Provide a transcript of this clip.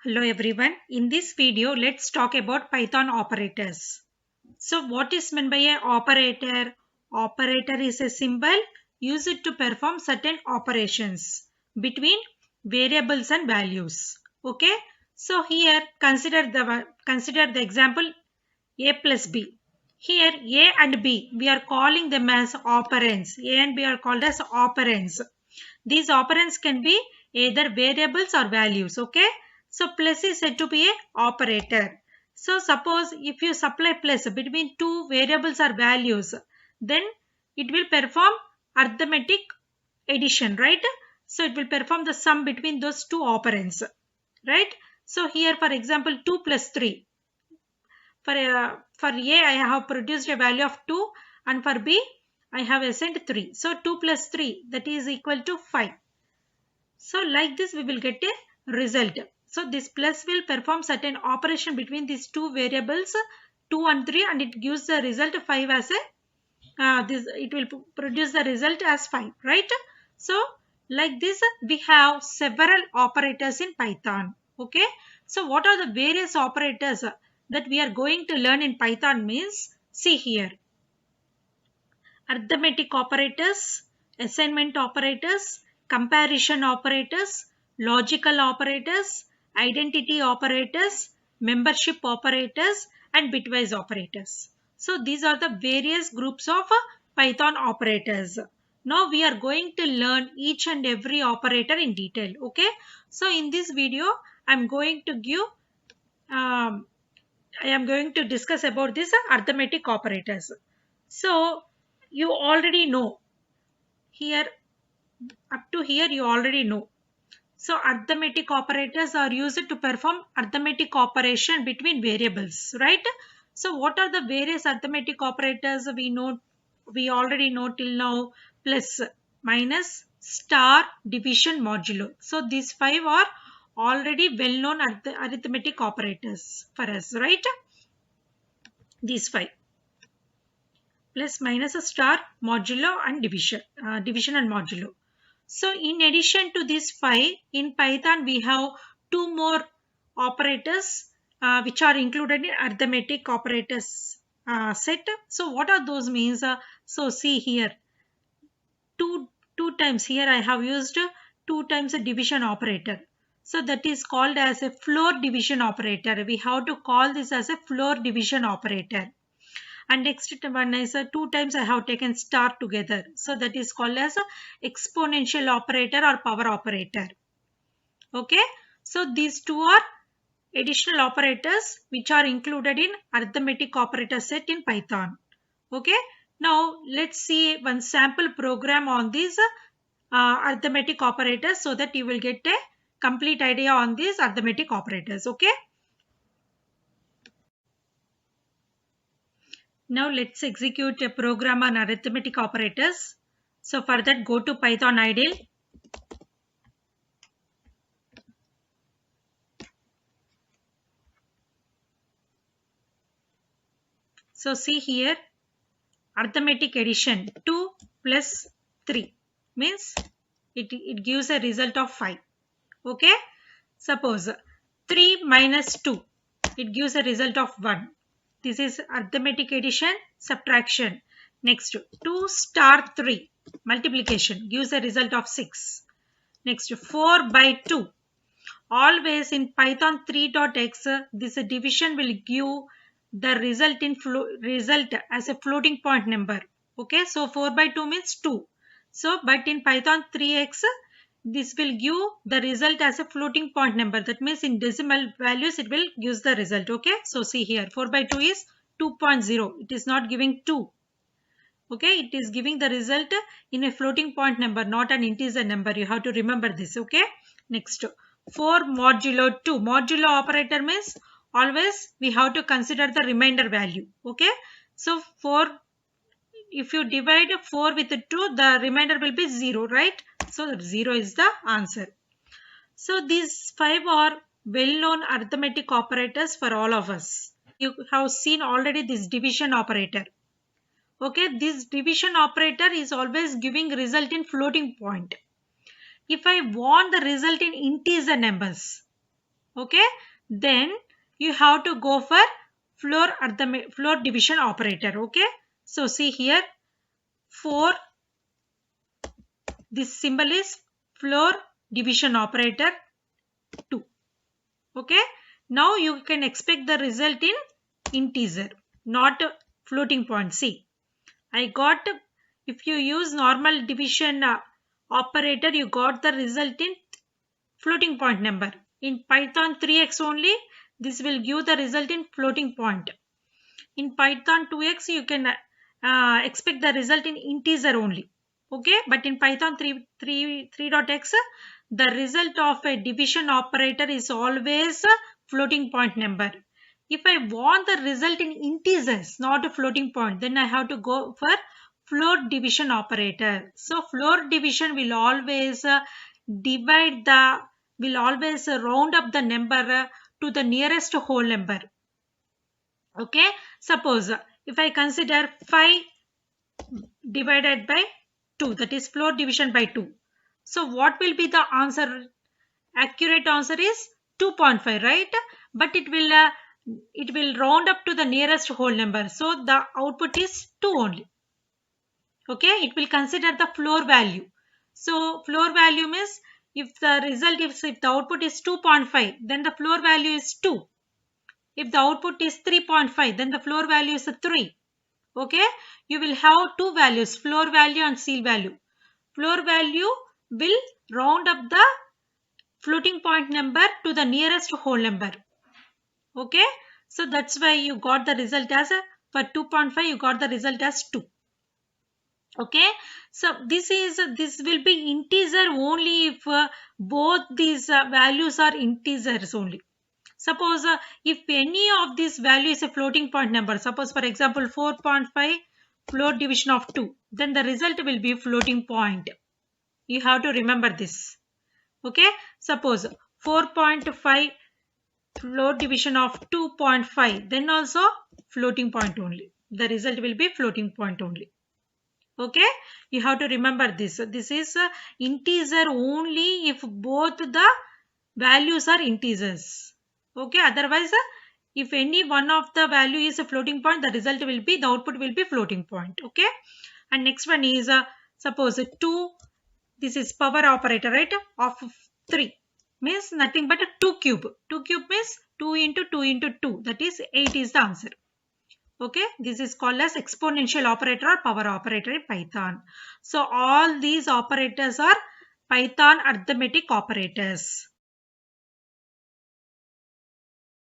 Hello everyone. In this video, let's talk about Python operators. So what is meant by an operator? Operator is a symbol used to perform certain operations between variables and values. Okay. So here consider the example a plus b. Here a and b we are calling them as operands. A and b are called as operands. These operands can be either variables or values. Okay. So plus is said to be a operator. So suppose if you supply plus between two variables or values, then it will perform arithmetic addition, right? So it will perform the sum between those two operands, right? So here for example 2 plus 3. For A I have produced a value of 2 and for B I have assigned 3. So 2 plus 3 that is equal to 5. So like this we will get a result. So this plus will perform certain operation between these two variables 2 and 3 and it gives the result 5 as a it will produce the result as 5, right? So like this we have several operators in Python. Okay. So what are the various operators that we are going to learn in Python means see here. Arithmetic operators, assignment operators, comparison operators, logical operators, identity operators, membership operators, and bitwise operators. So these are the various groups of Python operators. Now we are going to learn each and every operator in detail. Okay. So in this video, I am going to discuss about these arithmetic operators. So you already know here, up to here you already know. So arithmetic operators are used to perform arithmetic operation between variables, right? So what are the various arithmetic operators we already know till now? Plus, minus, star, division, modulo. So these five are already well known arithmetic operators for us, right? These five. Plus, minus, a star, modulo and division and modulo. So in addition to these five, in Python we have two more operators which are included in arithmetic operators set. So what are those means? So see here, two times here I have used two times a division operator. So that is called as a floor division operator. We have to call this as a floor division operator. And next one is two times I have taken star together. So that is called as a exponential operator or power operator. Okay. So these two are additional operators which are included in arithmetic operator set in Python. Okay. Now let's see one sample program on these arithmetic operators so that you will get a complete idea on these arithmetic operators. Okay. Now let's execute a program on arithmetic operators. So for that, go to Python idle. So see here, arithmetic addition 2 plus 3 means it gives a result of 5. Okay. Suppose 3 minus 2, it gives a result of 1. This is arithmetic addition, subtraction. Next 2 star 3, multiplication, gives a result of 6. Next 4 by 2. Always in Python 3.x, this division will give the result as a floating point number. Okay, so 4 by 2 means 2. So, but in Python 3x, this will give the result as a floating point number. That means in decimal values, it will give the result. Okay, so see here, 4 by 2 is 2.0. It is not giving 2. Okay, it is giving the result in a floating point number, not an integer number. You have to remember this. Okay, next 4 modulo 2. Modulo operator means always we have to consider the remainder value. Okay, so 4, if you divide 4 with 2, the remainder will be 0, right? So 0 is the answer. So these 5 are well-known arithmetic operators for all of us. You have seen already this division operator. Okay, this division operator is always giving result in floating point. If I want the result in integer numbers, Okay, then you have to go for floor division operator. Okay, so see here, 4, this symbol is floor division operator 2. Okay, now you can expect the result in integer, not floating point. See, I got, if you use normal division operator, you got the result in floating point number. In Python 3x only, this will give the result in floating point. In Python 2x, you can expect the result in integer only. Okay, but in Python 3.x, the result of a division operator is always a floating point number. If I want the result in integers, not a floating point, then I have to go for floor division operator. So floor division will always round up the number to the nearest whole number. Okay, suppose if I consider 5 divided by 2, that is floor division by 2. So what will be the answer? Accurate answer is 2.5, right? But it will round up to the nearest whole number. So the output is 2 only. Okay, it will consider the floor value. So floor value means if the output is 2.5, then the floor value is 2. If the output is 3.5, then the floor value is 3. Okay, you will have two values, floor value and seal value. Floor value will round up the floating point number to the nearest whole number. Okay, so that's why you got the result as for 2.5, you got the result as 2. Okay, so this will be integer only if both these values are integers only. Suppose if any of these value is a floating point number, suppose for example 4.5 floor division of 2, then the result will be floating point. You have to remember this. Okay, suppose 4.5 floor division of 2.5, then also floating point only. The result will be floating point only. Okay, you have to remember this. This is integer only if both the values are integers. Okay, otherwise if any one of the value is a floating point, the output will be floating point. Okay, and next one is suppose 2, this is power operator, right, of 3 means nothing but a 2 cube. 2 cube means 2 into 2 into 2, that is 8 is the answer. Okay, this is called as exponential operator or power operator in Python. So all these operators are Python arithmetic operators.